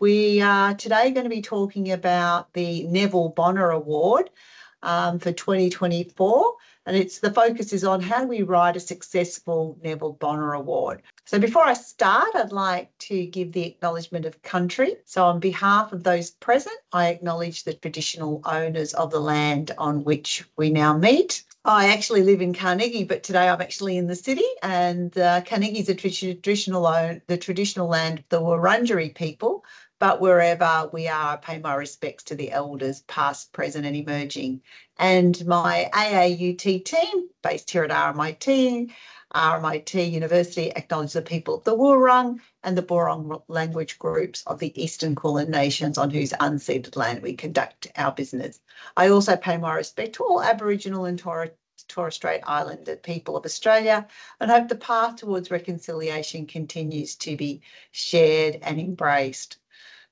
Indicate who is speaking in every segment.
Speaker 1: We are today going to be talking about the Neville Bonner Award for 2024, and the focus is on how do we write a successful Neville Bonner Award. So before I start, I'd like to give the Acknowledgement of Country. So on behalf of those present, I acknowledge the traditional owners of the land on which we now meet. I actually live in Carnegie, but today I'm actually in the city, and Carnegie is the traditional land of the Wurundjeri people. But wherever we are, I pay my respects to the elders, past, present, and emerging. And my AAUT team, based here at RMIT University, acknowledge the people of the Wurrung and the Boorong language groups of the Eastern Kulin Nations on whose unceded land we conduct our business. I also pay my respect to all Aboriginal and Torres Strait Islander people of Australia, and hope the path towards reconciliation continues to be shared and embraced.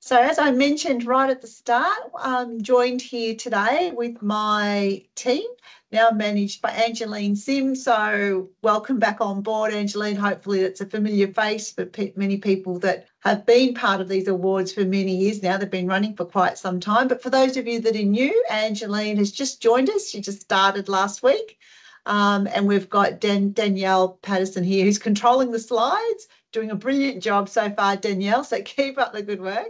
Speaker 1: So as I mentioned right at the start, I'm joined here today with my team, now managed by Angeline Sims. So welcome back on board, Angeline. Hopefully it's a familiar face for many people that have been part of these awards for many years now. They've been running for quite some time. But for those of you that are new, Angeline has just joined us. She just started last week. And we've got Danielle Patterson here, who's controlling the slides, doing a brilliant job so far, Danielle, so keep up the good work.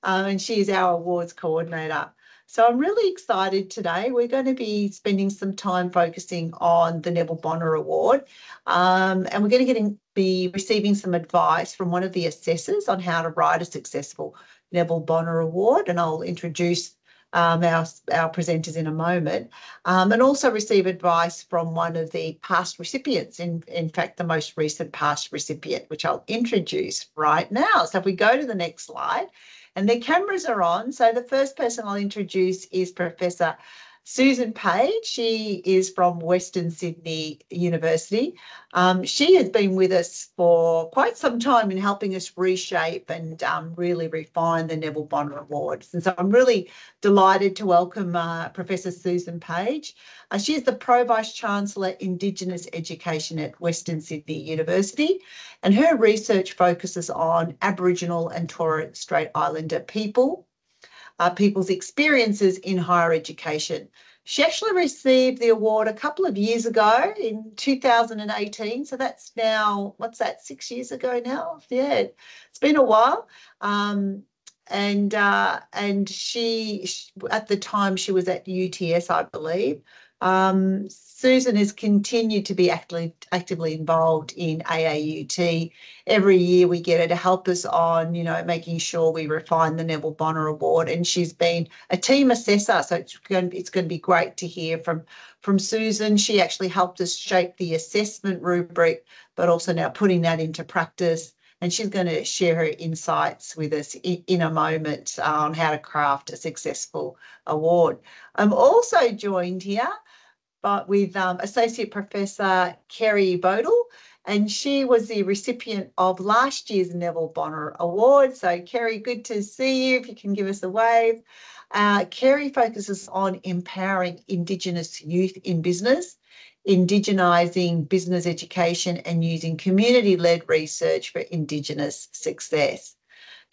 Speaker 1: And she is our awards coordinator. So I'm really excited today. We're going to be spending some time focusing on the Neville Bonner Award, and we're going to be receiving some advice from one of the assessors on how to write a successful Neville Bonner Award, and I'll introduce our presenters in a moment, and also receive advice from one of the past recipients, in fact, the most recent past recipient, which I'll introduce right now. So if we go to the next slide, and their cameras are on. So the first person I'll introduce is Professor Susan Page. She is from Western Sydney University. She has been with us for quite some time in helping us reshape and really refine the Neville Bonner Awards. And so I'm really delighted to welcome Professor Susan Page. She is the Pro Vice-Chancellor Indigenous Education at Western Sydney University, and her research focuses on Aboriginal and Torres Strait Islander people's experiences in higher education. She actually received the award a couple of years ago in 2018. So that's now, 6 years ago now? Yeah, it's been a while. And she, at the time, she was at UTS, I believe. Susan has continued to be actively involved in AAUT. Every year we get her to help us on, making sure we refine the Neville Bonner Award, and she's been a team assessor. So it's going to be great to hear from Susan. She actually helped us shape the assessment rubric, but also now putting that into practice. And she's going to share her insights with us in a moment on how to craft a successful award. I'm also joined here with Associate Professor Kerry Bodle, and she was the recipient of last year's Neville Bonner Award. So Kerry, good to see you, if you can give us a wave. Kerry focuses on empowering Indigenous youth in business, indigenising business education, and using community-led research for Indigenous success.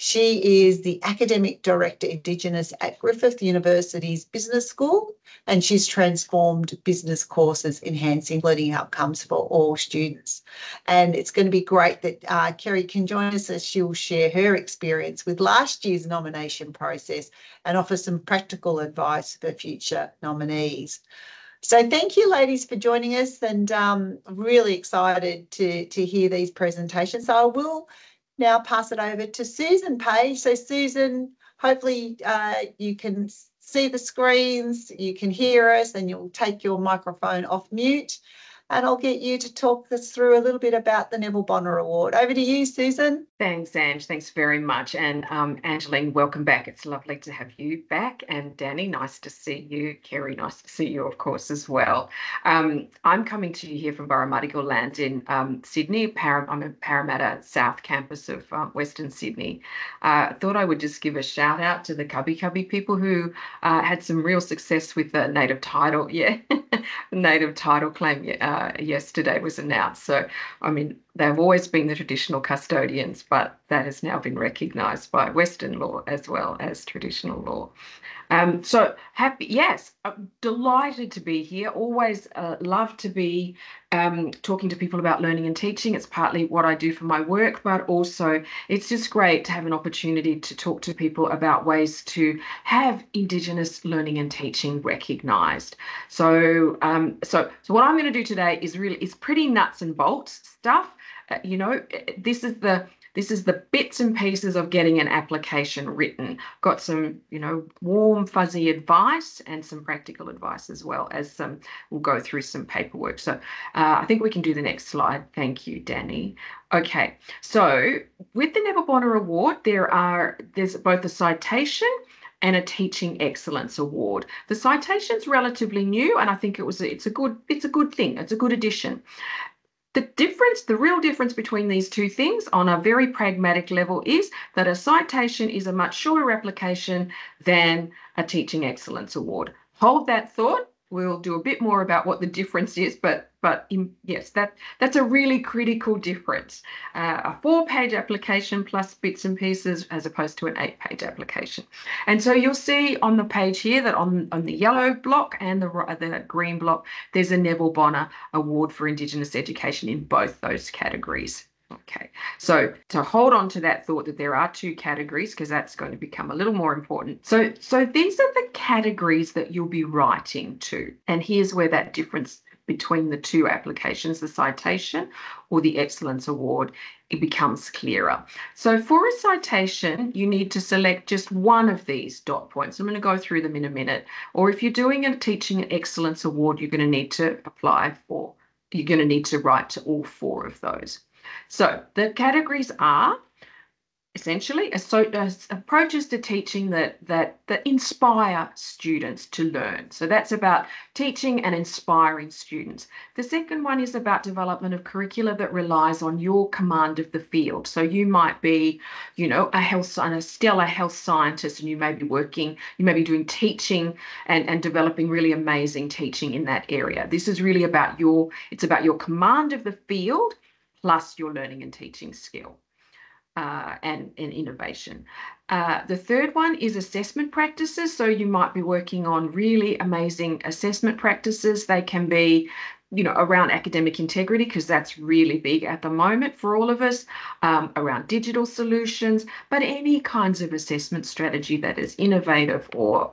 Speaker 1: She is the Academic Director Indigenous at Griffith University's Business School, and she's transformed business courses, enhancing learning outcomes for all students. And it's going to be great that Kerry can join us as she'll share her experience with last year's nomination process and offer some practical advice for future nominees. So thank you, ladies, for joining us, and I'm really excited to hear these presentations. So I will now pass it over to Susan Page. So Susan, hopefully you can see the screens, you can hear us, and you'll take your microphone off mute, and I'll get you to talk us through a little bit about the Neville Bonner Award. Over to you, Susan.
Speaker 2: Thanks, Ange. Thanks very much. And Angeline, welcome back. It's lovely to have you back. And Danny, nice to see you. Kerry, nice to see you, of course, as well. I'm coming to you here from Barramadigal Land in Sydney. I'm at Parramatta South Campus of Western Sydney. I thought I would just give a shout out to the Cubby Cubby people who had some real success with the native title. Yeah, native title claim yesterday was announced. So, I mean, They've always been the traditional custodians, but that has now been recognised by Western law as well as traditional law. So happy, yes, delighted to be here. Always love to be talking to people about learning and teaching. It's partly what I do for my work, but also it's just great to have an opportunity to talk to people about ways to have Indigenous learning and teaching recognised. So, so what I'm going to do today is pretty nuts and bolts stuff. This is the bits and pieces of getting an application written. Got some, warm, fuzzy advice and some practical advice as well as we'll go through some paperwork. So I think we can do the next slide. Thank you, Danny. Okay, so with the Neville Bonner Award, there's both a citation and a Teaching Excellence Award. The citation's relatively new, and I think it's a good thing. It's a good addition. The real difference between these two things on a very pragmatic level is that a citation is a much shorter application than a Teaching Excellence Award. Hold that thought. We'll do a bit more about what the difference is, but yes, that's a really critical difference. A 4-page application plus bits and pieces as opposed to an 8-page application. And so you'll see on the page here that on the yellow block and the green block, there's a Neville Bonner Award for Indigenous Education in both those categories. Okay, so to hold on to that thought that there are 2 categories, because that's going to become a little more important. So these are the categories that you'll be writing to. And here's where that difference between the 2 applications, the citation or the Excellence Award, it becomes clearer. So for a citation, you need to select just one of these dot points. I'm going to go through them in a minute. Or if you're doing a Teaching Excellence Award, you're going to need to write to all 4 of those. So the categories are essentially approaches to teaching that inspire students to learn. So that's about teaching and inspiring students. The second one is about development of curricula that relies on your command of the field. So you might be, a stellar health scientist, and you may be doing teaching and developing really amazing teaching in that area. This is really about your command of the field plus your learning and teaching skill and innovation. The third one is assessment practices. So you might be working on really amazing assessment practices. They can be, around academic integrity, because that's really big at the moment for all of us, around digital solutions, but any kinds of assessment strategy that is innovative or,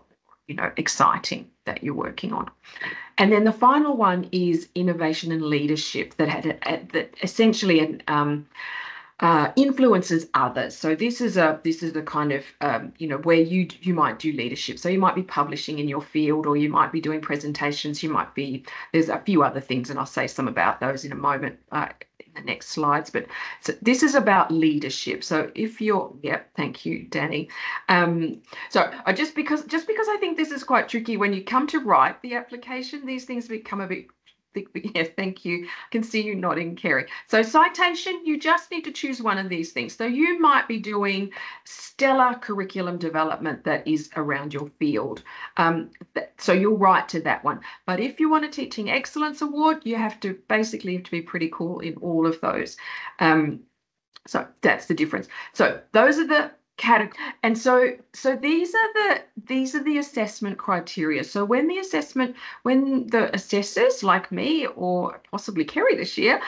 Speaker 2: exciting that you're working on. And then the final one is innovation and leadership that essentially influences others. So this is the kind of where you might do leadership. So you might be publishing in your field, or you might be doing presentations. There's a few other things, and I'll say some about those in a moment in the next slides. But so this is about leadership. So thank you, Danny. So just because I think this is quite tricky when you come to write the application, these things become a bit. Yes, thank you. I can see you nodding, Kerry. So citation, you just need to choose one of these things. So you might be doing stellar curriculum development that is around your field. So you'll write to that one. But if you want a Teaching Excellence Award, you have to be pretty cool in all of those. So that's the difference. So those are the category. And so these are the assessment criteria. So when the assessors like me, or possibly Kerry this year,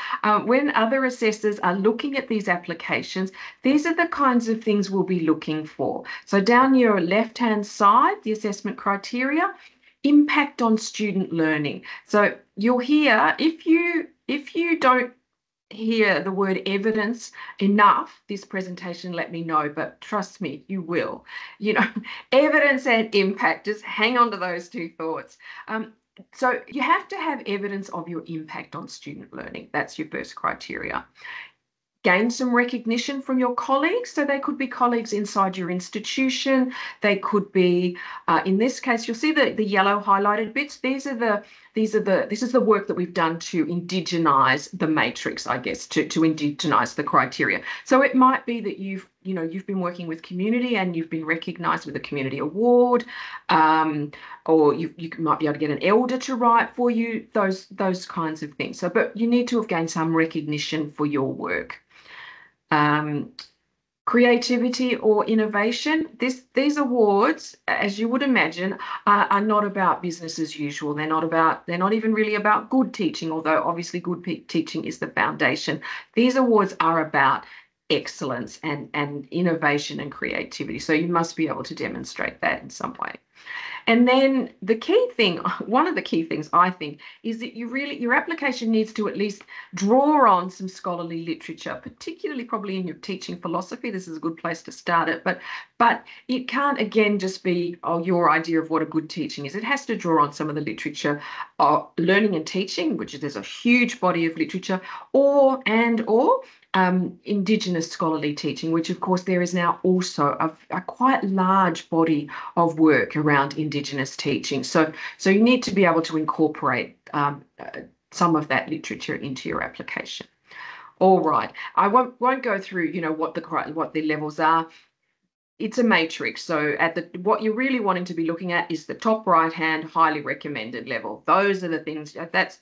Speaker 2: when other assessors are looking at these applications, these are the kinds of things we'll be looking for. So down your left-hand side, the assessment criteria, impact on student learning. So you'll hear, if you don't hear the word evidence enough this presentation, let me know, but trust me, you will. Evidence and impact, just hang on to those 2 thoughts. So you have to have evidence of your impact on student learning. That's your first criteria. Gain some recognition from your colleagues. So they could be colleagues inside your institution. They could be, in this case, you'll see the yellow highlighted bits. These are this is the work that we've done to indigenize the matrix, I guess, to indigenize the criteria. So it might be that you've been working with community and you've been recognized with a community award, or you might be able to get an elder to write for you, those kinds of things. So, but you need to have gained some recognition for your work. Creativity or innovation. These awards, as you would imagine, are not about business as usual. They're not even really about good teaching, although obviously good teaching is the foundation. These awards are about excellence and innovation and creativity. So you must be able to demonstrate that in some way. And then the key thing, one of the key things I think, is that your application needs to at least draw on some scholarly literature, particularly probably in your teaching philosophy. This is a good place to start it, but it can't again just be your idea of what a good teaching is. It has to draw on some of the literature, learning and teaching, which there's a huge body of literature, or Indigenous scholarly teaching, which of course there is now also a quite large body of work around Indigenous teaching. So you need to be able to incorporate some of that literature into your application. All right, I won't go through what the levels are. It's a matrix. So what you're really wanting to be looking at is the top right hand highly recommended level. Those are the things. That's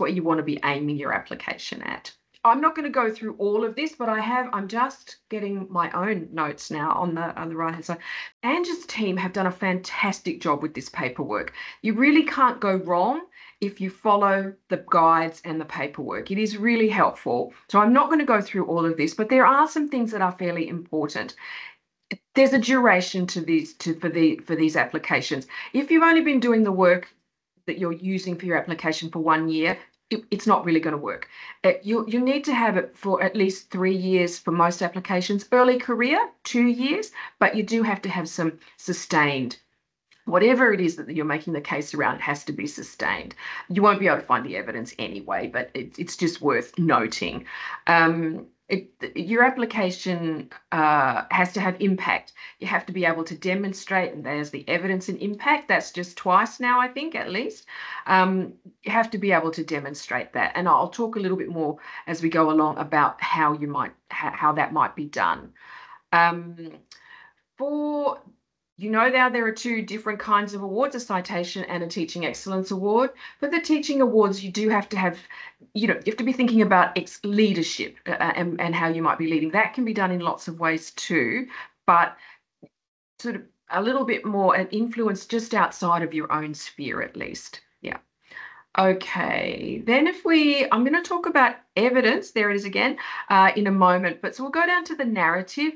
Speaker 2: what you want to be aiming your application at. I'm not going to go through all of this, but I'm just getting my own notes now on the right hand side. Ange's team have done a fantastic job with this paperwork. You really can't go wrong if you follow the guides and the paperwork. It is really helpful. So I'm not going to go through all of this, but there are some things that are fairly important. There's a duration to for these applications. If you've only been doing the work that you're using for your application for 1 year, it's not really going to work. You need to have it for at least 3 years for most applications. Early career, 2 years, but you do have to have some sustained. Whatever it is that you're making the case around has to be sustained. You won't be able to find the evidence anyway, but it's just worth noting. Your application has to have impact. You have to be able to demonstrate, and there's the evidence and impact. That's just twice now, I think, at least. You have to be able to demonstrate that, and I'll talk a little bit more as we go along about how that might be done. Now there are 2 different kinds of awards, a citation and a teaching excellence award. For the teaching awards, you do have to have, you have to be thinking about leadership and how you might be leading. That can be done in lots of ways too, but sort of a little bit more an influence just outside of your own sphere at least. Yeah. Okay, then I'm going to talk about evidence, there it is again, in a moment, but so we'll go down to the narrative.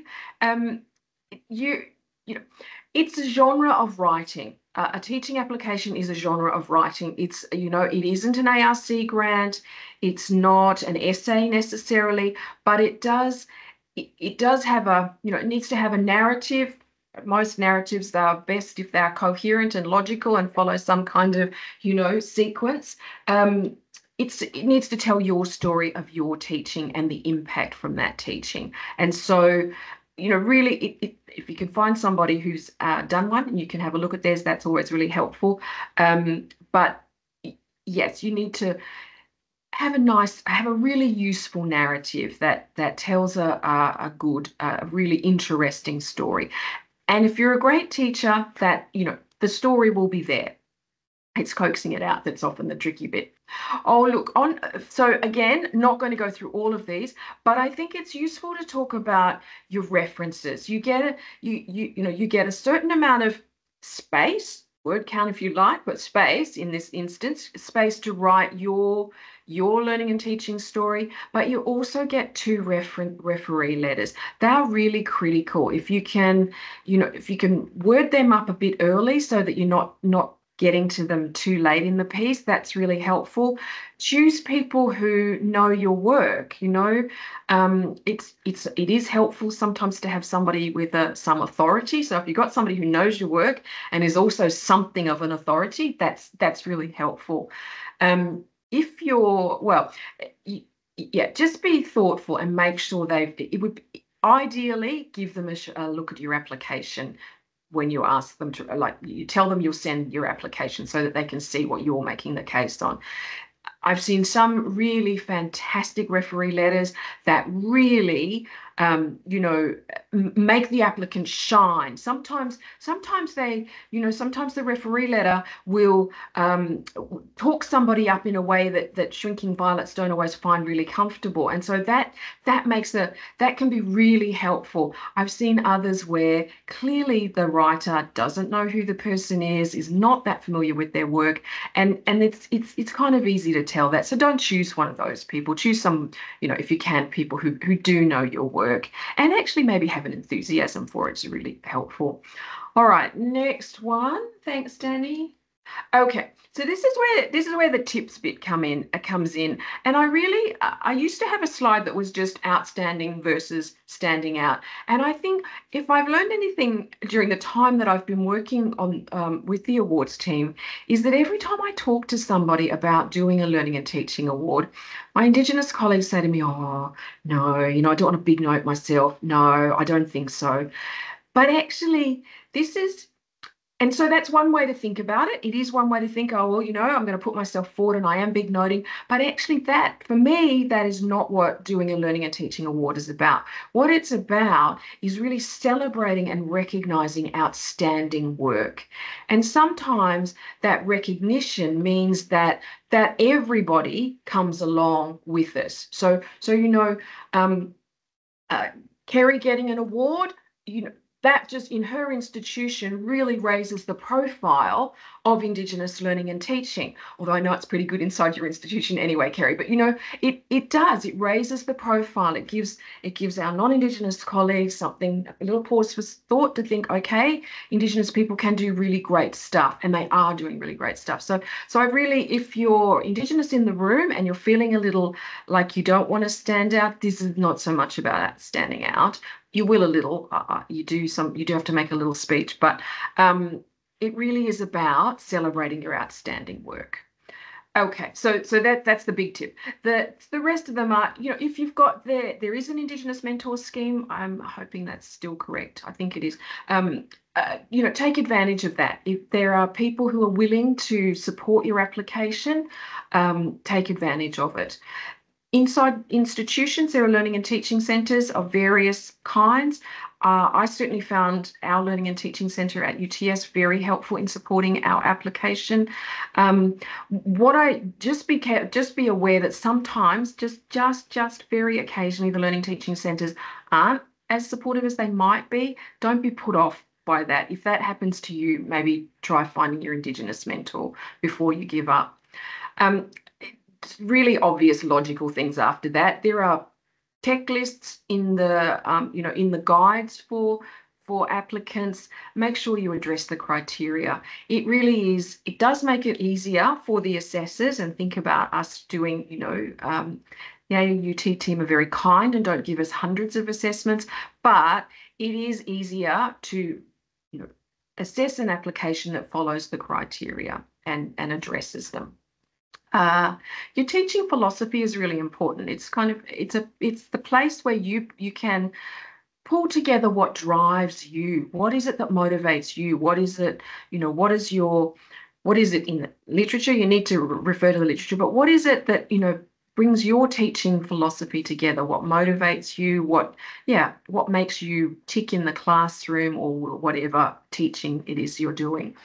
Speaker 2: It's a genre of writing. A teaching application is a genre of writing. It's, it isn't an ARC grant. It's not an essay necessarily, but it does have it needs to have a narrative. Most narratives, they are best if they're coherent and logical and follow some kind of, sequence. It needs to tell your story of your teaching and the impact from that teaching. And so, really, if you can find somebody who's done one and you can have a look at theirs, that's always really helpful. But yes, you need to have a really useful narrative that tells a good, really interesting story. And if you're a great teacher, that, the story will be there. It's coaxing it out that's often the tricky bit. Oh, look, so again, not going to go through all of these, but I think it's useful to talk about your references. You get a certain amount of space, word count if you like, but space in this instance, space to write your learning and teaching story, but you also get 2 referee letters. They're really critical. If you can, word them up a bit early so that you're not getting to them too late in the piece, that's really helpful. Choose people who know your work. It is helpful sometimes to have somebody with some authority. So if you've got somebody who knows your work and is also something of an authority, that's really helpful. If you're just be thoughtful and make sure it would ideally give them a look at your application when you ask them to, like, you tell them you'll send your application so that they can see what you're making the case on. I've seen some really fantastic referee letters that really, make the applicant shine. Sometimes they, sometimes the referee letter will talk somebody up in a way that shrinking violets don't always find really comfortable. And so that can be really helpful. I've seen others where clearly the writer doesn't know who the person is not that familiar with their work, and it's kind of easy to tell that. So don't choose one of those people. Choose some, if you can, people who do know your work and actually maybe have an enthusiasm for it. It's really helpful. All right, next one. Thanks, Danny. Okay, so this is where the tips bit comes in, and I used to have a slide that was just outstanding versus standing out, and I think if I've learned anything during the time that I've been working on with the awards team, is that every time I talk to somebody about doing a learning and teaching award, my Indigenous colleagues say to me, "Oh, no, I don't want a big note myself. No, I don't think so." But actually, and so that's one way to think about it. It is one way to think, oh, well, I'm going to put myself forward and I am big noting. But actually for me, that is not what doing a learning and teaching award is about. What it's about is really celebrating and recognizing outstanding work. And sometimes that recognition means that everybody comes along with us. So Kerry getting an award, that just in her institution really raises the profile of Indigenous learning and teaching. Although I know it's pretty good inside your institution anyway, Kerry, but it does. It raises the profile. It gives our non-Indigenous colleagues a little pause for thought to think, okay, Indigenous people can do really great stuff, and they are doing really great stuff. So I really, if you're Indigenous in the room and you're feeling a little like you don't want to stand out, this is not so much about standing out. You will a little, you do have to make a little speech, but it really is about celebrating your outstanding work. Okay, so that's the big tip. The rest of them are, if you've got there is an Indigenous mentor scheme. I'm hoping that's still correct. I think it is. Take advantage of that. If there are people who are willing to support your application, take advantage of it. Inside institutions, there are learning and teaching centres of various kinds. I certainly found our learning and teaching centre at UTS very helpful in supporting our application. Just be aware that sometimes, just very occasionally, the learning teaching centres aren't as supportive as they might be. Don't be put off by that. If that happens to you, maybe try finding your Indigenous mentor before you give up. Really obvious logical things after that. There are tech lists in the in the guides for applicants. Make sure you address the criteria. It really is. It does make it easier for the assessors, and think about us doing. The AAUT team are very kind and don't give us hundreds of assessments, but it is easier to assess an application that follows the criteria and addresses them. Your teaching philosophy is really important. It's the place where you can pull together what drives you. What is it that motivates you? What is it, what is it in the literature? You need to refer to the literature, but what is it that, brings your teaching philosophy together? What motivates you? What makes you tick in the classroom or whatever teaching it is you're doing?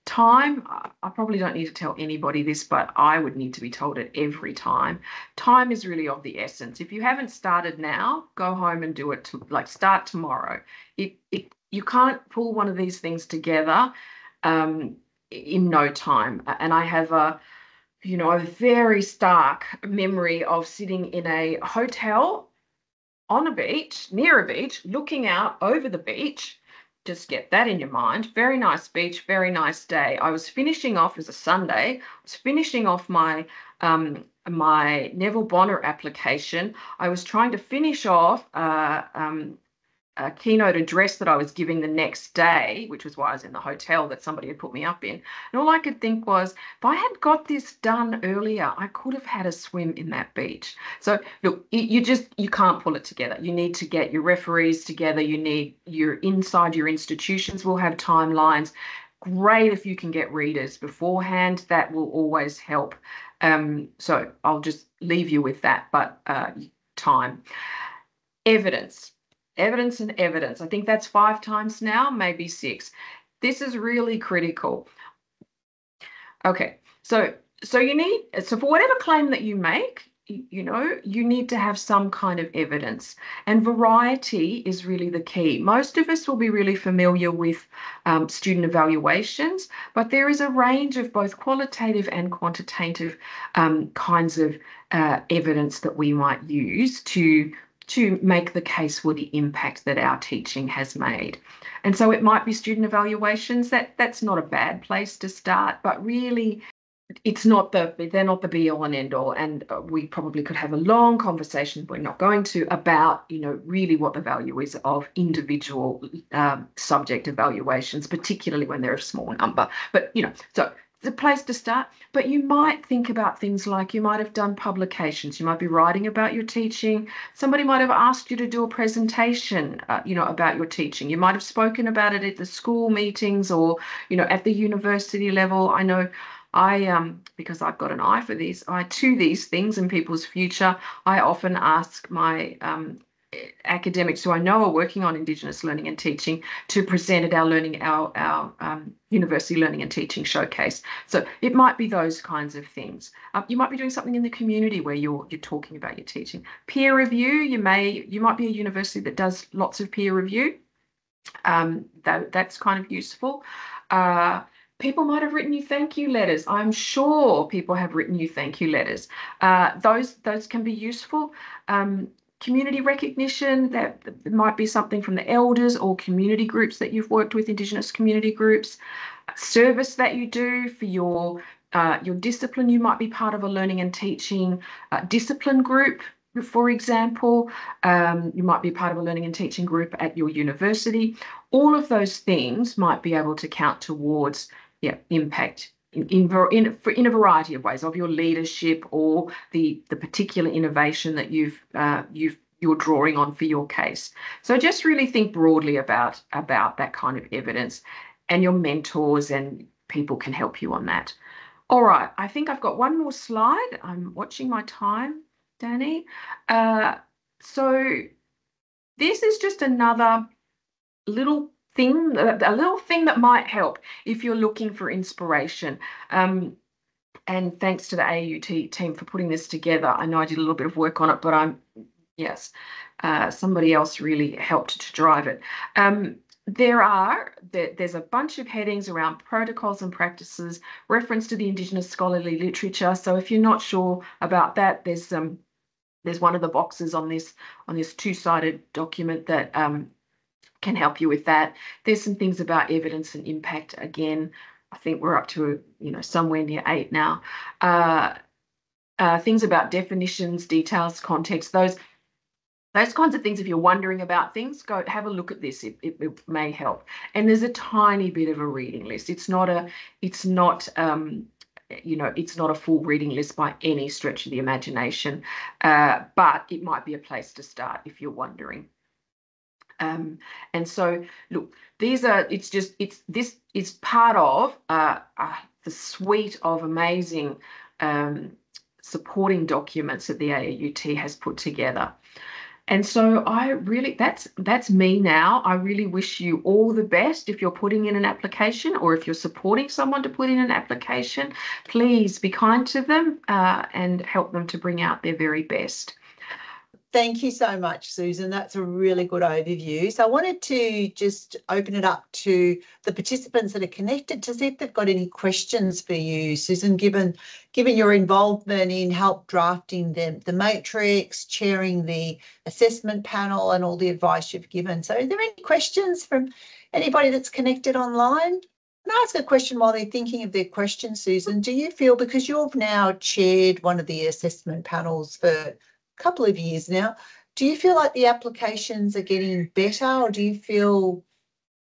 Speaker 2: Time, I probably don't need to tell anybody this, but I would need to be told it every time. Time is really of the essence. If you haven't started now, go home and do it. Start tomorrow. You can't pull one of these things together in no time. And I have a very stark memory of sitting in a hotel on a beach, near a beach, looking out over the beach. Just get that in your mind. Very nice beach, very nice day. I was finishing off, as a Sunday, I was finishing off my my Neville Bonner application. I was trying to finish off keynote address that I was giving the next day, which was why I was in the hotel that somebody had put me up in. And all I could think was, if I had got this done earlier, I could have had a swim in that beach. So look, you can't pull it together. You need to get your referees together. You need your institutions will have timelines. Great if you can get readers beforehand. That will always help. So I'll just leave you with that, but time. Evidence. Evidence and evidence. I think that's 5 times now, maybe 6. This is really critical. Okay, so for whatever claim that you make, you need to have some kind of evidence, and variety is really the key. Most of us will be really familiar with student evaluations, but there is a range of both qualitative and quantitative kinds of evidence that we might use to make the case for the impact that our teaching has made. And so it might be student evaluations. That's not a bad place to start, but really they're not the be all and end all. And we probably could have a long conversation, we're not going to, about, really what the value is of individual subject evaluations, particularly when they're a small number. But, so it's a place to start. But you might think about things like you might have done publications, you might be writing about your teaching, somebody might have asked you to do a presentation, about your teaching. You might have spoken about it at the school meetings or, at the university level. I know because I've got an eye for these, to these things in people's future, I often ask my academics who I know are working on Indigenous learning and teaching to present at our university learning and teaching showcase. So it might be those kinds of things. You might be doing something in the community where you're talking about your teaching. Peer review, you might be a university that does lots of peer review. That's kind of useful. People might have written you thank you letters. I'm sure people have written you thank you letters. Those can be useful. Community recognition, that might be something from the elders or community groups that you've worked with, Indigenous community groups. Service that you do for your discipline. You might be part of a learning and teaching discipline group, for example. You might be part of a learning and teaching group at your university. All of those things might be able to count towards impact in a variety of ways, of your leadership or the particular innovation that you're drawing on for your case. So just really think broadly about that kind of evidence, and your mentors and people can help you on that. All right, I think I've got one more slide. I'm watching my time, Danny. So this is just another little thing that might help if you're looking for inspiration. And thanks to the AAUT team for putting this together. I know I did a little bit of work on it, but somebody else really helped to drive it. There's a bunch of headings around protocols and practices, reference to the Indigenous scholarly literature. So if you're not sure about that, there's one of the boxes on this 2-sided document that can help you with that. There's some things about evidence and impact. Again, I think we're up to somewhere near 8 now. Things about definitions, details, context, those kinds of things. If you're wondering about things, go have a look at this. It may help. And there's a tiny bit of a reading list. It's not a full reading list by any stretch of the imagination, but it might be a place to start if you're wondering. And so, look, this is part of the suite of amazing supporting documents that the AAUT has put together. And so that's me now. I really wish you all the best if you're putting in an application, or if you're supporting someone to put in an application. Please be kind to them and help them to bring out their very best.
Speaker 1: Thank you so much, Susan. That's a really good overview. So I wanted to just open it up to the participants that are connected to see if they've got any questions for you, Susan, given your involvement in help drafting the matrix, chairing the assessment panel and all the advice you've given. So are there any questions from anybody that's connected online? Can I ask a question while they're thinking of their question, Susan? Do you feel, because you've now chaired one of the assessment panels for couple of years now, Do you feel like the applications are getting better, or do you feel,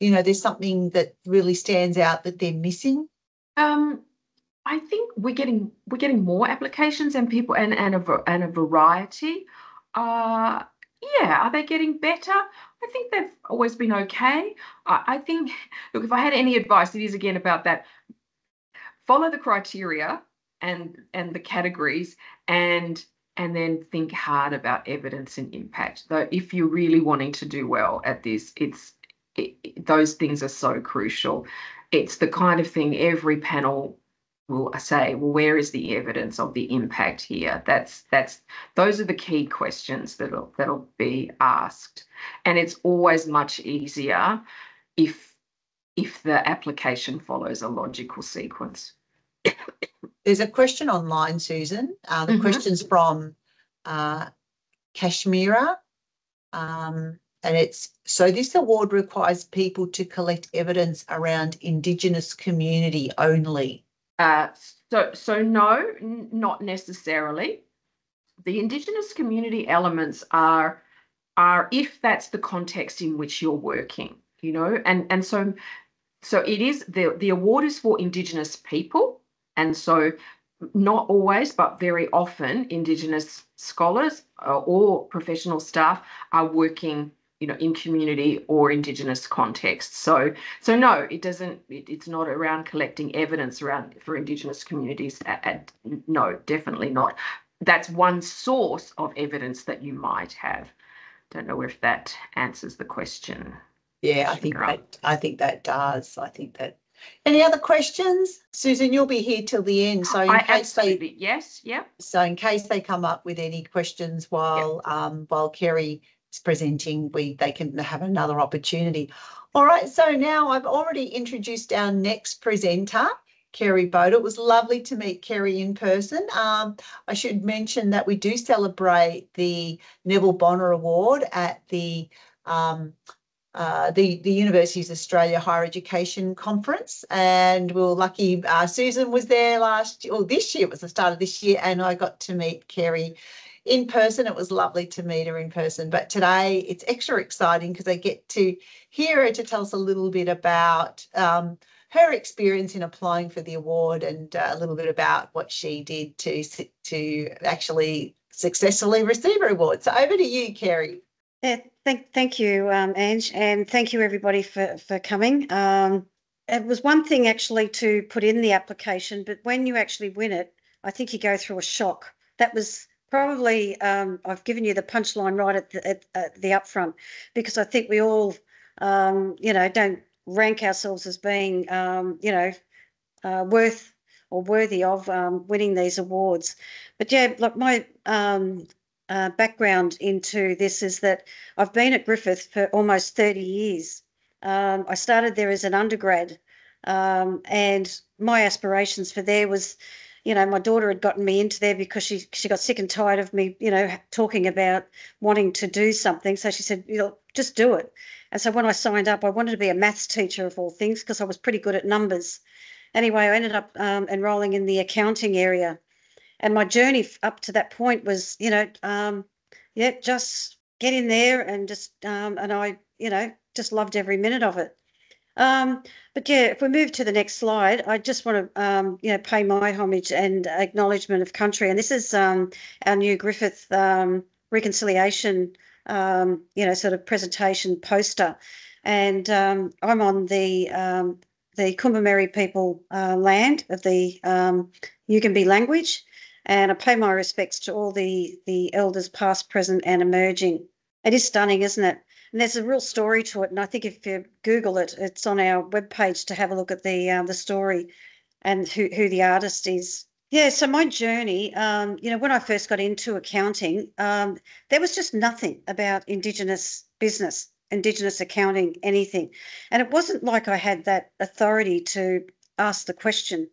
Speaker 1: there's something that really stands out that they're missing?
Speaker 2: I think we're getting more applications and people and a variety. Uh, yeah, are they getting better? I think they've always been okay. I think, look, if I had any advice, it is again about that. Follow the criteria and the categories and then think hard about evidence and impact. Though, if you're really wanting to do well at this, those things are so crucial. It's the kind of thing every panel will say, well, where is the evidence of the impact here? Those are the key questions that'll be asked. And it's always much easier if the application follows a logical sequence.
Speaker 1: There's a question online, Susan. The question's from Kashmira. And it's, so this award requires people to collect evidence around Indigenous community only.
Speaker 2: So no, not necessarily. The Indigenous community elements are if that's the context in which you're working, and so it is the award is for Indigenous people, and so not always, but very often, Indigenous scholars or professional staff are working, in community or Indigenous contexts. So no, it doesn't. It's not around collecting evidence for Indigenous communities. No, definitely not. That's one source of evidence that you might have. Don't know if that answers the question.
Speaker 1: Yeah, I think that does. I think that. Any other questions, Susan? You'll be here till the end, so
Speaker 2: yes, yeah.
Speaker 1: So in case they come up with any questions while Kerry is presenting, they can have another opportunity. All right. So now I've already introduced our next presenter, Kerry Bodle. It was lovely to meet Kerry in person. I should mention that we do celebrate the Neville Bonner Award at the Universities Australia Higher Education Conference, and we were lucky. Susan was there this year. It was the start of this year, and I got to meet Kerry in person. It was lovely to meet her in person, but today it's extra exciting because I get to hear her to tell us a little bit about her experience in applying for the award and a little bit about what she did to actually successfully receive her award. So over to you, Kerry.
Speaker 3: Yeah, thank you, Ange, and thank you everybody for coming. It was one thing actually to put in the application, but when you actually win it, I think you go through a shock. That was probably I've given you the punchline right at the upfront, because I think we all don't rank ourselves as being worth or worthy of winning these awards. But yeah, look, my background into this is that I've been at Griffith for almost 30 years. I started there as an undergrad, and my aspirations for there was, my daughter had gotten me into there because she got sick and tired of me, talking about wanting to do something. So she said, just do it. And so when I signed up, I wanted to be a maths teacher of all things because I was pretty good at numbers. Anyway, I ended up enrolling in the accounting area. And my journey up to that point was, just get in there and just, and I, just loved every minute of it. But yeah, if we move to the next slide, I just want to, pay my homage and acknowledgement of country. And this is our new Griffith reconciliation, sort of presentation poster. And I'm on the Kumbameri people land of the Yugambeh language. And I pay my respects to all the elders past, present and emerging. It is stunning, isn't it? And there's a real story to it. And I think if you Google it, it's on our webpage to have a look at the story and who the artist is. Yeah, so my journey, when I first got into accounting, there was just nothing about Indigenous business, Indigenous accounting, anything. And it wasn't like I had that authority to ask the question.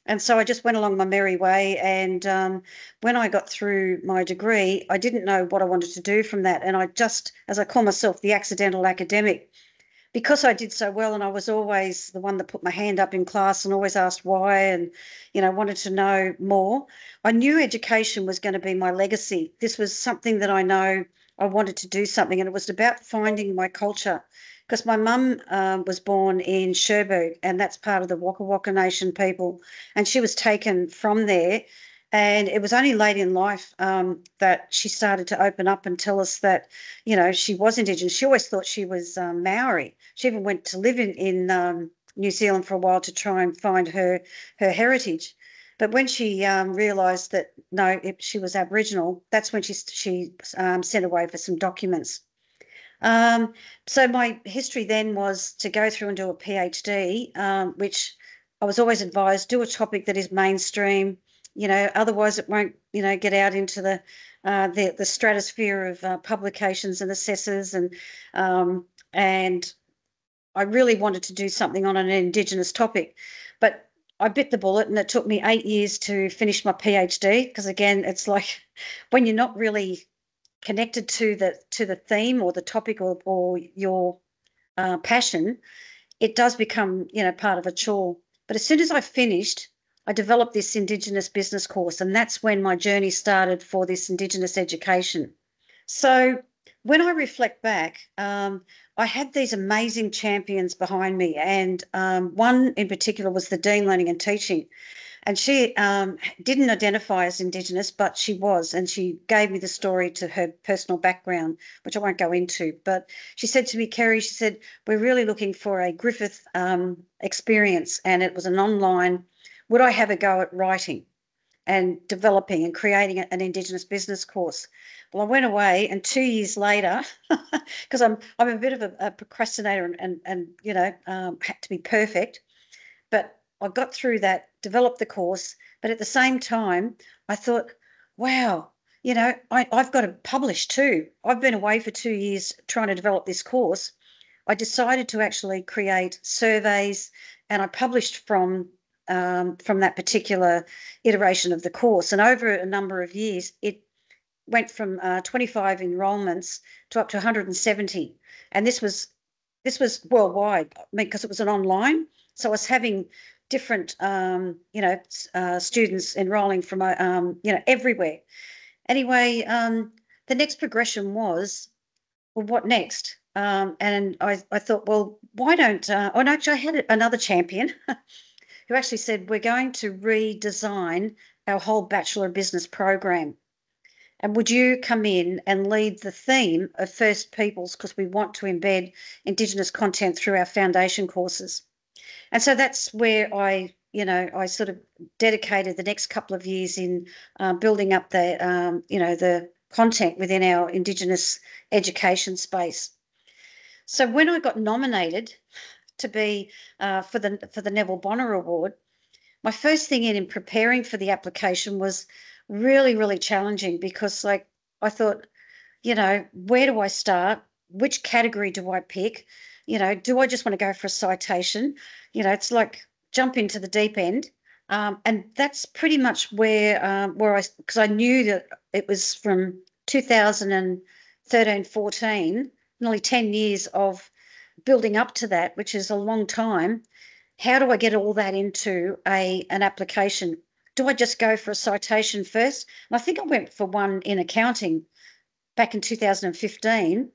Speaker 3: And so I just went along my merry way. And when I got through my degree, I didn't know what I wanted to do from that. And I just, as I call myself, the accidental academic, because I did so well and I was always the one that put my hand up in class and always asked why and, wanted to know more. I knew education was going to be my legacy. This was something that I know I wanted to do something, and it was about finding my culture, because my mum was born in Cherbourg, and that's part of the Waka Waka Nation people, and she was taken from there. And it was only late in life that she started to open up and tell us that, you know, she was Indigenous. She always thought she was Maori. She even went to live in New Zealand for a while to try and find her heritage. But when she realised that, no, she was Aboriginal, that's when she sent away for some documents. So my history then was to go through and do a PhD, which I was always advised, do a topic that is mainstream, you know, otherwise it won't, you know, get out into the stratosphere of publications and assessors, and I really wanted to do something on an Indigenous topic, but I bit the bullet, and it took me 8 years to finish my PhD, because again, it's like when you're not really connected to the theme or the topic or your passion, it does become, you know, part of a chore. But as soon as I finished, I developed this Indigenous business course, and that's when my journey started for this Indigenous education. So when I reflect back, I had these amazing champions behind me, and one in particular was the Dean Learning and Teaching. And she didn't identify as Indigenous, but she was, and she gave me the story to her personal background, which I won't go into. But she said to me, Kerry, she said, we're really looking for a Griffith experience, and it was an online. Would I have a go at writing and developing and creating an Indigenous business course? Well, I went away, and 2 years later, because I'm a bit of a procrastinator and you know, had to be perfect, but I got through that, developed the course, but at the same time, I thought, wow, you know, I've got to publish too. I've been away for 2 years trying to develop this course. I decided to actually create surveys, and I published from that particular iteration of the course. And over a number of years, it went from 25 enrolments to up to 170. And this was worldwide, I mean, because it was an online. So I was having different, you know, students enrolling from, you know, everywhere. Anyway, the next progression was, well, what next? And I thought, well, why don't, oh, no, actually, I had another champion who actually said, we're going to redesign our whole Bachelor of Business program. And would you come in and lead the theme of First Peoples, because we want to embed Indigenous content through our foundation courses? And so that's where I sort of dedicated the next couple of years in building up the, you know, the content within our Indigenous education space. So when I got nominated to be for the Neville Bonner Award, my first thing in preparing for the application was really, really challenging, because like I thought, you know, where do I start? Which category do I pick? You know, do I just want to go for a citation? You know, it's like jump into the deep end. And that's pretty much where because I knew that it was from 2013, 14, nearly 10 years of building up to that, which is a long time. How do I get all that into an application? Do I just go for a citation first? And I think I went for one in accounting back in 2015.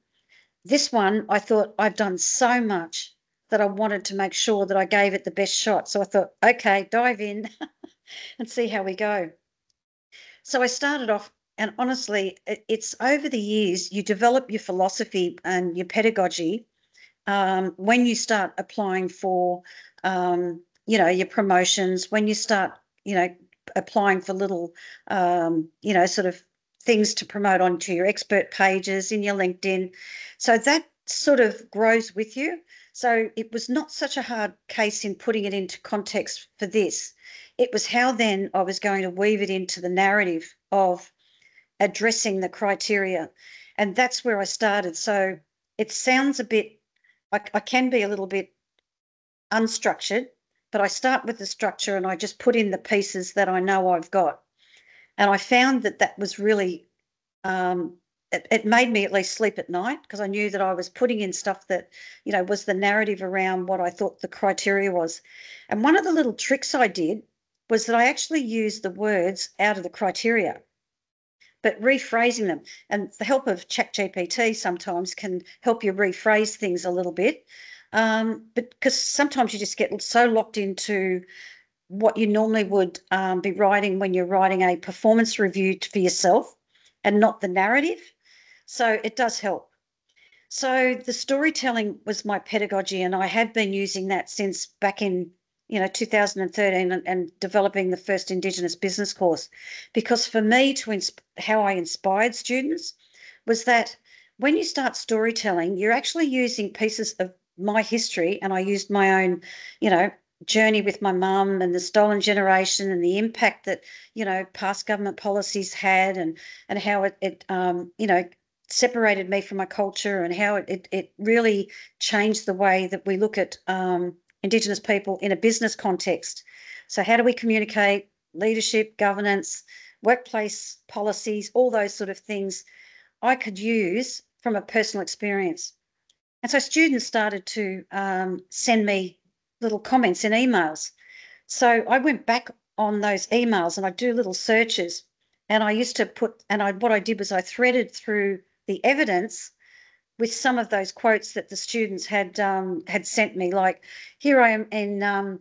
Speaker 3: This one, I thought I've done so much that I wanted to make sure that I gave it the best shot. So I thought, okay, dive in and see how we go. So I started off, and honestly, it's over the years, you develop your philosophy and your pedagogy when you start applying for, you know, your promotions, when you start, you know, applying for little, you know, sort of things to promote onto your expert pages in your LinkedIn. So that sort of grows with you. So it was not such a hard case in putting it into context for this. It was how then I was going to weave it into the narrative of addressing the criteria. And that's where I started. So it sounds a bit, I can be a little bit unstructured, but I start with the structure and I just put in the pieces that I know I've got. And I found that was really, it made me at least sleep at night, because I knew that I was putting in stuff that, you know, was the narrative around what I thought the criteria was. And one of the little tricks I did was that I actually used the words out of the criteria. but rephrasing them. And the help of ChatGPT sometimes can help you rephrase things a little bit. But because sometimes you just get so locked into what you normally would be writing when you're writing a performance review for yourself and not the narrative. So it does help. So the storytelling was my pedagogy, and I have been using that since back in 2013 and developing the first Indigenous business course, because for me how I inspired students was that when you start storytelling, you're actually using pieces of my history, and I used my own, journey with my mum and the stolen generation and the impact that, past government policies had and how it separated me from my culture and how it really changed the way that we look at Indigenous people in a business context. So how do we communicate, leadership, governance, workplace policies, all those sort of things I could use from a personal experience. And so students started to send me little comments in emails. So I went back on those emails and I do little searches, and I used to what I did was I threaded through the evidence with some of those quotes that the students had sent me. Like, here I am in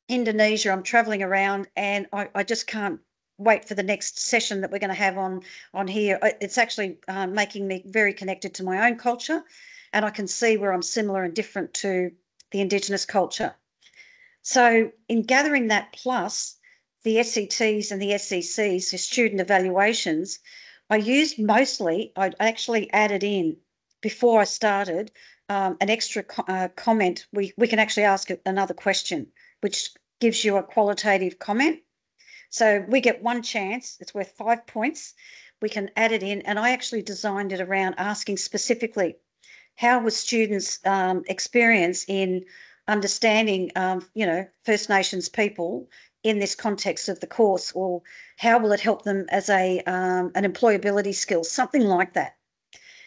Speaker 3: Indonesia, I'm traveling around, and I just can't wait for the next session that we're going to have on here. It's actually making me very connected to my own culture, and I can see where I'm similar and different to the Indigenous culture. So in gathering that, plus the SETs and the SECs, the student evaluations, I actually added in, before I started, an extra comment. We can actually ask another question, which gives you a qualitative comment. So we get one chance, it's worth 5 points. We can add it in, and I actually designed it around asking specifically, how was students' experience in understanding, First Nations people in this context of the course, or how will it help them as an employability skill, something like that.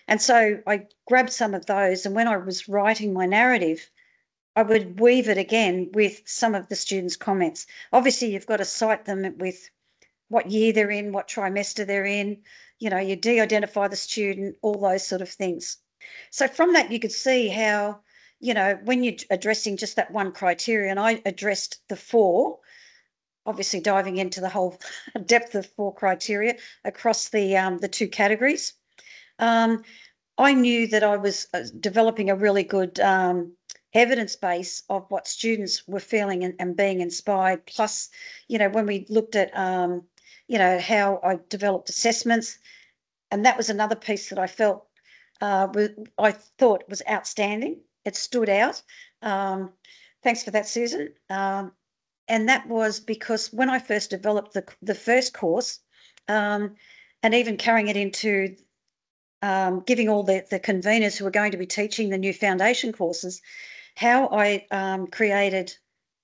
Speaker 3: And so I grabbed some of those, and when I was writing my narrative, I would weave it again with some of the students' comments. Obviously, you've got to cite them with what year they're in, what trimester they're in, you de-identify the student, all those sort of things. So from that, you could see how, when you're addressing just that one criteria, and I addressed the 4, obviously diving into the whole depth of 4 criteria across the 2 categories. I knew that I was developing a really good evidence base of what students were feeling and being inspired. Plus, when we looked at, how I developed assessments, and that was another piece that I felt I thought was outstanding. It stood out. Thanks for that, Susan. And that was because when I first developed the first course, and even carrying it into giving all the conveners who are going to be teaching the new foundation courses, how I created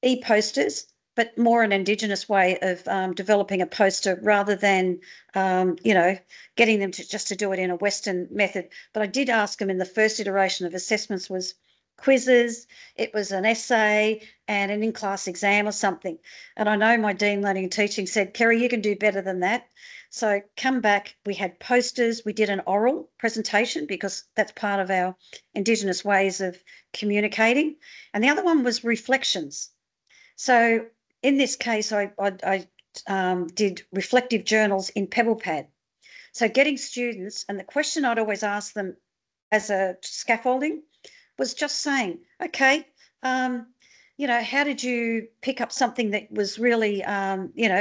Speaker 3: e-posters, but more an Indigenous way of developing a poster rather than, getting them to do it in a Western method. But I did ask them in the first iteration of assessments was quizzes, it was an essay and an in-class exam or something. And I know my Dean Learning and Teaching said, Kerry, you can do better than that. So come back, we had posters, we did an oral presentation because that's part of our Indigenous ways of communicating. And the other one was reflections. So in this case, I did reflective journals in Pebblepad. So getting students, and the question I'd always ask them as a scaffolding was just saying, okay, how did you pick up something that was really,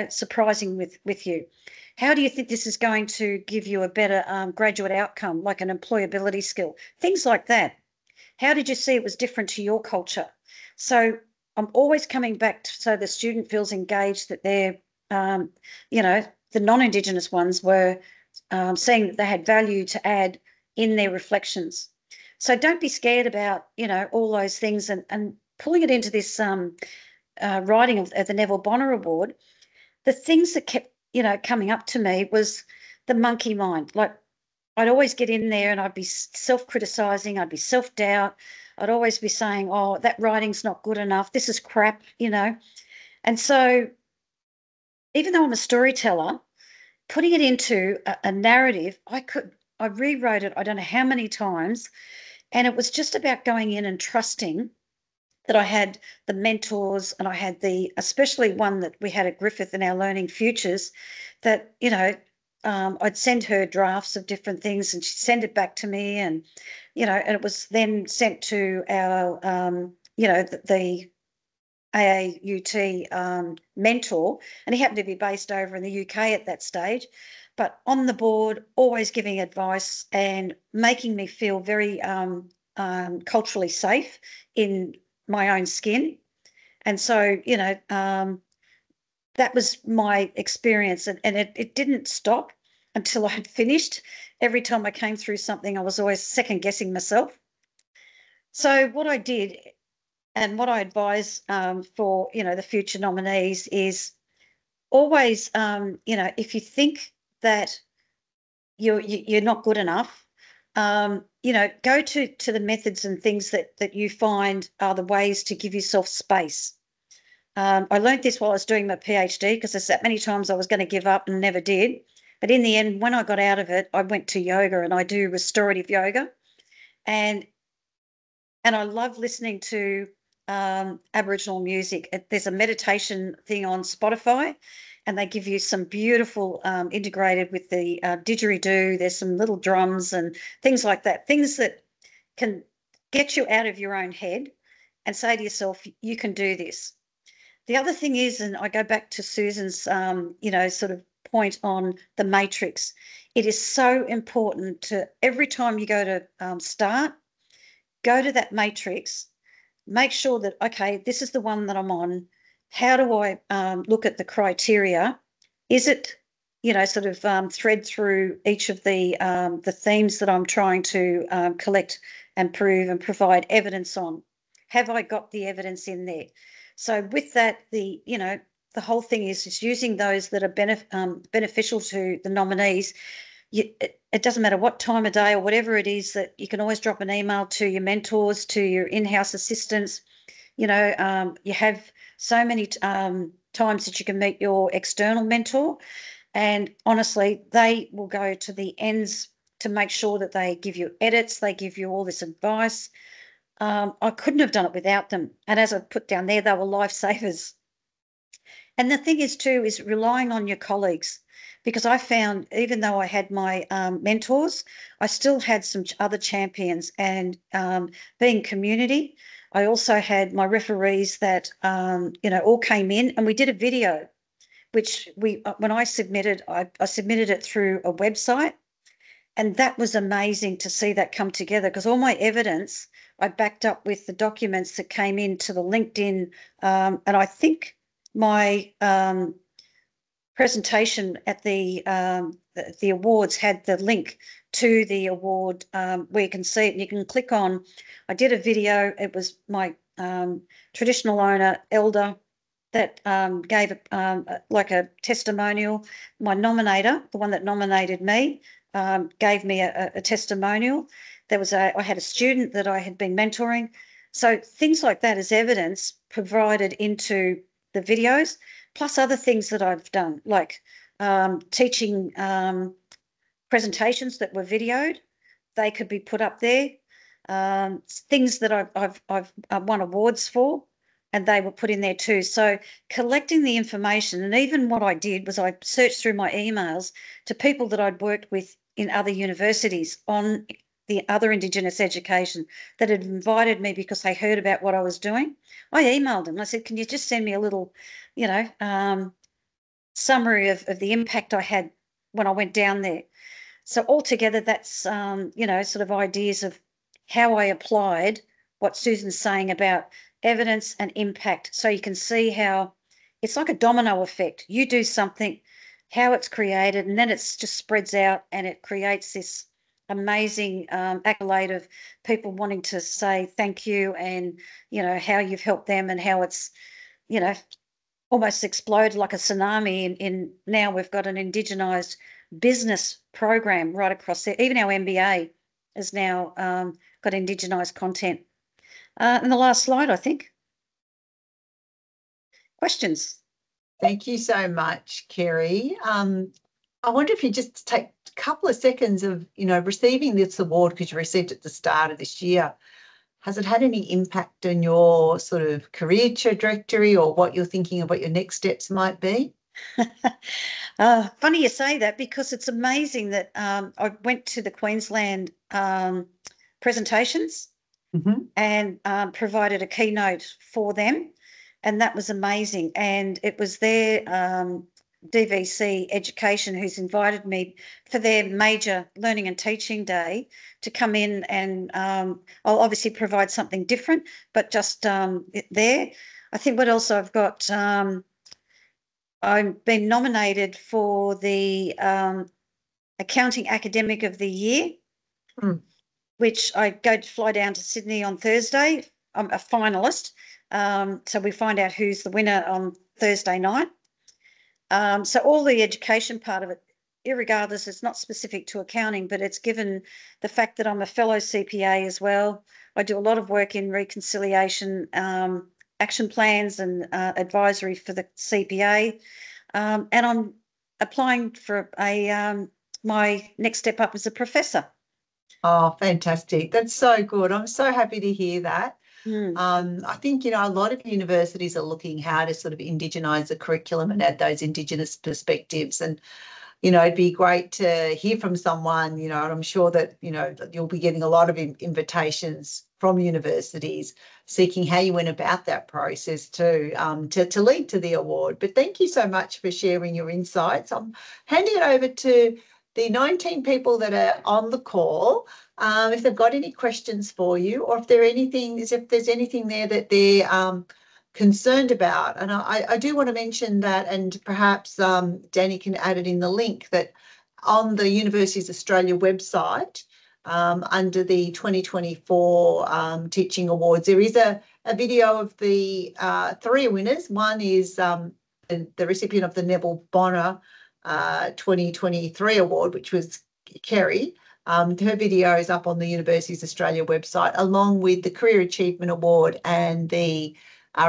Speaker 3: surprising with you? How do you think this is going to give you a better graduate outcome, like an employability skill? Things like that. How did you see it was different to your culture? So I'm always coming back so the student feels engaged, that they're, the non-Indigenous ones were seeing that they had value to add in their reflections. So don't be scared about, all those things, and pulling it into this writing of the Neville Bonner Award. The things that kept, coming up to me was the monkey mind. Like, I'd always get in there and I'd be self-criticising, I'd be self-doubt, I'd always be saying, oh, that writing's not good enough, this is crap, And so even though I'm a storyteller, putting it into a narrative, I rewrote it, I don't know how many times, and it was just about going in and trusting that I had the mentors, and I had especially one that we had at Griffith in our Learning Futures, that, I'd send her drafts of different things and she'd send it back to me, and, and it was then sent to our, the AAUT mentor, and he happened to be based over in the UK at that stage, but on the board, always giving advice and making me feel very culturally safe in my own skin. And so, that was my experience, and it didn't stop until I had finished. Every time I came through something, I was always second guessing myself. So what I did, and what I advise for, the future nominees, is always, if you think that you're not good enough, go to the methods and things that you find are the ways to give yourself space. I learned this while I was doing my PhD, because there's that many times I was going to give up and never did. But in the end, when I got out of it, I went to yoga, and I do restorative yoga. And I love listening to Aboriginal music. There's a meditation thing on Spotify, and they give you some beautiful integrated with the didgeridoo. There's some little drums and things like that, things that can get you out of your own head and say to yourself, you can do this. The other thing is, and I go back to Susan's, sort of point on the matrix. It is so important to, every time you go to start, go to that matrix, make sure that, okay, this is the one that I'm on. How do I look at the criteria? Is it, sort of thread through each of the themes that I'm trying to collect and prove and provide evidence on? Have I got the evidence in there? So with that, the whole thing is using those that are beneficial to the nominees. It doesn't matter what time of day or whatever it is, that you can always drop an email to your mentors, to your in-house assistants. You have so many times that you can meet your external mentor, and honestly, they will go to the ends to make sure that they give you edits, they give you all this advice. I couldn't have done it without them. And as I put down there, they were lifesavers. And the thing is too, is relying on your colleagues, because I found, even though I had my mentors, I still had some other champions, and being community, I also had my referees that, all came in, and we did a video, which when I submitted, I submitted it through a website. And that was amazing to see that come together, because all my evidence I backed up with the documents that came into the LinkedIn. And I think my presentation at the awards had the link to the award, where you can see it, and you can click on. I did a video. It was my traditional owner, elder, that gave like a testimonial. My nominator, the one that nominated me, gave me a testimonial. I had a student that I had been mentoring. So things like that as evidence provided into the videos, plus other things that I've done, like teaching presentations that were videoed. They could be put up there. Things that I've won awards for, and they were put in there too. So collecting the information, and even what I did was I searched through my emails to people that I'd worked with in other universities on the other Indigenous education that had invited me because they heard about what I was doing. I emailed them. I said, can you just send me a little, summary of the impact I had when I went down there? So altogether, that's, sort of ideas of how I applied what Susan's saying about evidence and impact. So you can see how it's like a domino effect. You do something, how it's created, and then it just spreads out, and it creates this amazing accolade of people wanting to say thank you, and, how you've helped them, and how it's, almost exploded like a tsunami. In now we've got an Indigenised business program right across there. Even our MBA has now got Indigenised content. And the last slide, I think. Questions?
Speaker 1: Thank you so much, Kerry. I wonder if you just take a couple of seconds of, receiving this award, because you received it at the start of this year. Has it had any impact on your sort of career trajectory or what you're thinking of what your next steps might be?
Speaker 3: Funny you say that, because it's amazing that I went to the Queensland presentations and provided a keynote for them, and that was amazing. And it was their DVC Education who's invited me for their major learning and teaching day to come in, and I'll obviously provide something different, but just there. I think what else I've got, I've been nominated for the Accounting Academic of the Year, which I fly down to Sydney on Thursday. I'm a finalist. So we find out who's the winner on Thursday night. So all the education part of it, irregardless, it's not specific to accounting, but it's given the fact that I'm a fellow CPA as well. I do a lot of work in reconciliation, action plans and advisory for the CPA. And I'm applying for my next step up as a professor.
Speaker 1: Oh, fantastic. That's so good. I'm so happy to hear that. I think, a lot of universities are looking how to sort of indigenize the curriculum and add those Indigenous perspectives. And, it'd be great to hear from someone, and I'm sure that, you'll be getting a lot of invitations from universities seeking how you went about that process too, to lead to the award. But thank you so much for sharing your insights. I'm handing it over to the 19 people that are on the call, if they've got any questions for you, or if there's anything there that they're concerned about. And I do want to mention that, and perhaps Danny can add it in the link, that on the Universities Australia website, under the 2024 Teaching Awards, there is a video of the 3 winners. One is the recipient of the Neville Bonner 2023 award, which was Kerry. Her video is up on the Universities Australia website, along with the Career Achievement Award and the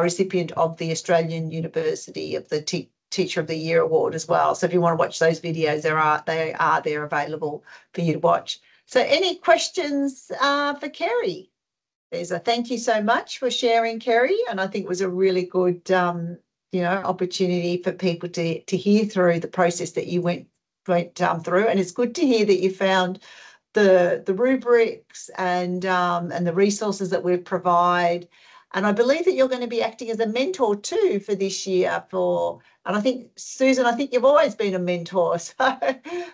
Speaker 1: recipient of the Australian University of the Teacher of the Year Award as well. So if you want to watch those videos, they are there available for you to watch. So any questions for Kerry? There's a thank you so much for sharing, Kerry, and I think it was a really good opportunity for people to hear through the process that you went through. And it's good to hear that you found the rubrics and the resources that we provide. And I believe that you're going to be acting as a mentor too for this year. And I think, Susan, you've always been a mentor, so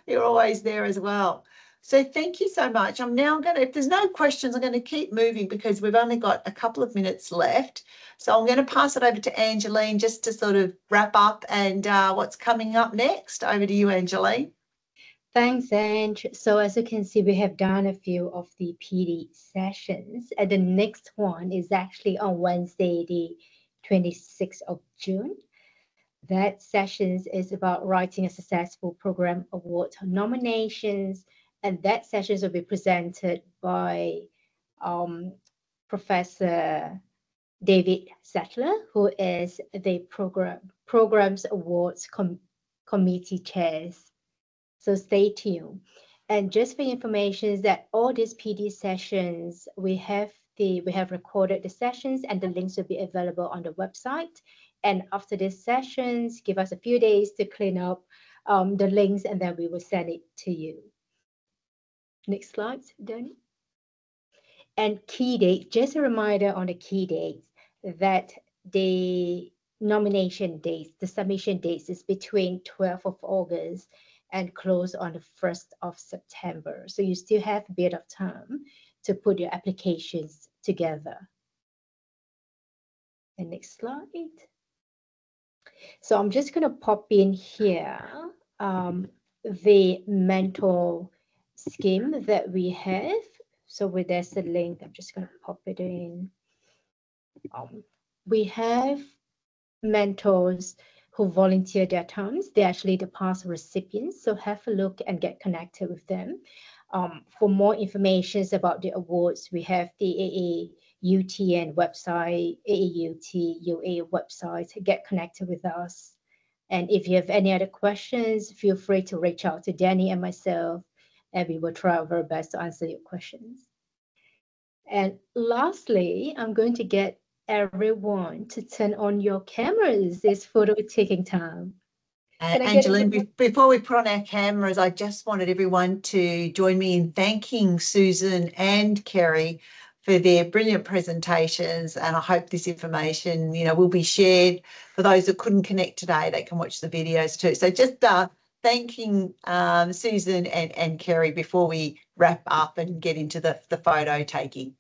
Speaker 1: you're always there as well. So thank you so much. I'm now if there's no questions, I'm going to keep moving because we've only got a couple of minutes left. So I'm going to pass it over to Angeline just to sort of wrap up and what's coming up next. Over to you, Angeline.
Speaker 4: Thanks, Ange. So as you can see, we have done a few of the PD sessions, and the next one is actually on Wednesday, the 26th of June. That session is about writing a successful program award nominations, and that session will be presented by Professor David Settler, who is the Programs Awards Committee Chair. So stay tuned. And just for information is that all these PD sessions, we have recorded the sessions, and the links will be available on the website. And after these sessions, give us a few days to clean up the links, and then we will send it to you. Next slide, Danny. And key date, just a reminder on the key dates that the nomination dates, the submission dates is between 12th of August and close on the 1st of September. So you still have a bit of time to put your applications together. And next slide. So I'm just going to pop in here the mentor scheme that we have. So there's a link, I'm just going to pop it in. We have mentors who volunteer their times. They're actually the past recipients. So have a look and get connected with them. For more information about the awards, we have the AAUT and website, AAUT UA website. Get connected with us. And if you have any other questions, feel free to reach out to Danny and myself, and we will try our very best to answer your questions. And lastly, I'm going to get everyone to turn on your cameras. It's photo taking time.
Speaker 1: Angeline, before we put on our cameras, I just wanted everyone to join me in thanking Susan and Kerry for their brilliant presentations, and I hope this information, will be shared for those that couldn't connect today. They can watch the videos too. So just thanking Susan and Kerry before we wrap up and get into the photo taking.